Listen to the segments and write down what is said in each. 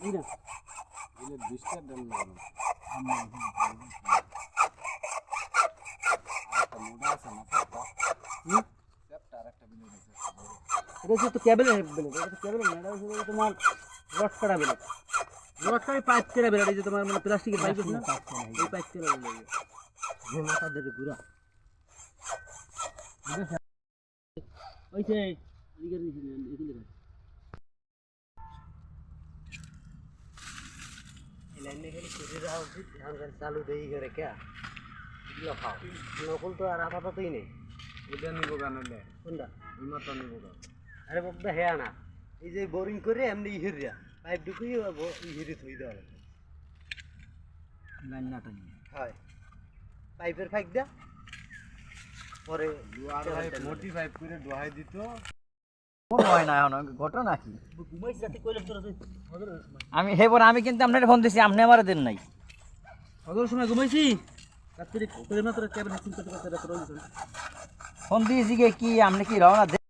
এই না এলে 20টা ডাল লাগানো একটা মোটা আছে না সেপটা আরেকটা বিলে আছে এটা হচ্ছে তো কেবল বেল, এটা তো কেবল না, এটা হচ্ছে তোমার রড কাটা বেল। রড কাটা পাইপ কেটে বেল, এই যে তোমার মানে প্লাস্টিকের পাইপ আছে না, এই পাইপ কেটে বেল যে মাথা ধরে ঘুরা ওই যে এদিকে এদিকে লাইনে গেলে কেটে দেওয়া উচিত। ধান গাছ চালু দেই করে কে এগুলো খাও, নকল তো আর আপাততই নেই। এটা নিব গানলে কোনটা ওই মাথা নিব গান আরে বাবা হ্যাঁ না, এই যে বোরিং করে এমনি হিরিয়া পাইপ ঢুকিয়ে হিরি থই দেওয়া লাগে লাইন না টানি। হয় পাইপের ফাইক দা পরে আর মোটি পাইপ করে দোহাই দিত হয় না এখন ঘটনা কি ঘুমাইছ রাতে কইলে তোরা আমি হেবর আমি কিন্তু আপনার ফোন দিছি আপনি আমার দেন নাই আগের সময় ঘুমাইছি রাত্রি করে মাত্র কেবল হাসিন করতে করতে রাত রইছ। ফোন দিয়েছি কি আপনি কি রওনা দেন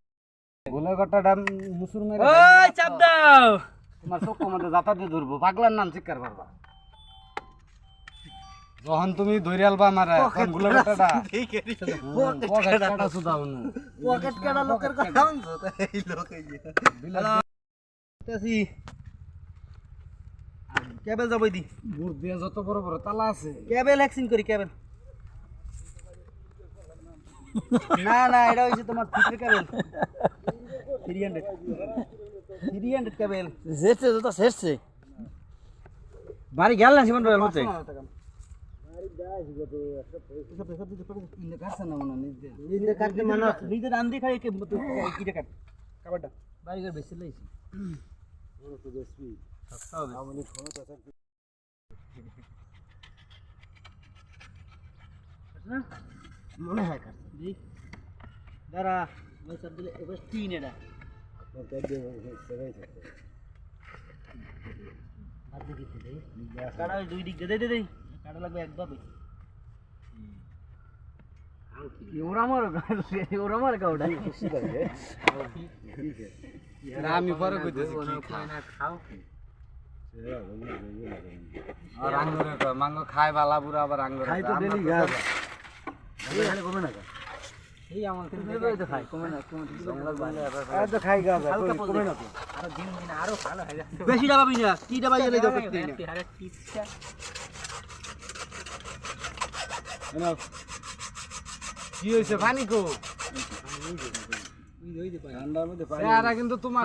গোলাঘাটাটা মুসুর মেরে ওই চাপ দাও তোমার চোখ মধ্যে যাতা দিয়ে ধরবো পাগলার নাম চিৎকার পারবা যখন তুমি ধরে আলবা আমার এখন গোলাঘাটাটা পকেট কাটা সুদা হনু পকেট কাটা লোকের কথা আনছো এই লোক এই তাসি কেবল যাবই দি বুর দিয়ে যত বড় বড় তালা আছে কেবল হ্যাক্সিং করি কেবল না না এটা হইছে তোমার ফিটের কেবল 300 কেবল যেতে তো শেষছে বাড়ি গেল না জীবন রয়েল হতে বাড়ি ঘর বেশি লাইছি মনে হয় দাঁড়া দিলে এবার তিন এটা কাটা দুই দিক দে দে কাটা লাগবে একভাবে আমি পরে কইতেছি খাও আর আঙ্গুরে কয় মাঙ্গ খায় বালা বুড়া আবার আঙ্গুরে খাই তো ডেলি গাছ কমে না এই আমার তো খাই কমে না তো খাই গাছ কমে না তো আরো দিন দিন আরো ভালো হয়ে যাচ্ছে বেশি ডাবাবি না কি ডাবাই গেলে তো করতে না কি হইছে পানি কো ঠান্ডার মধ্যে কিন্তু তোমার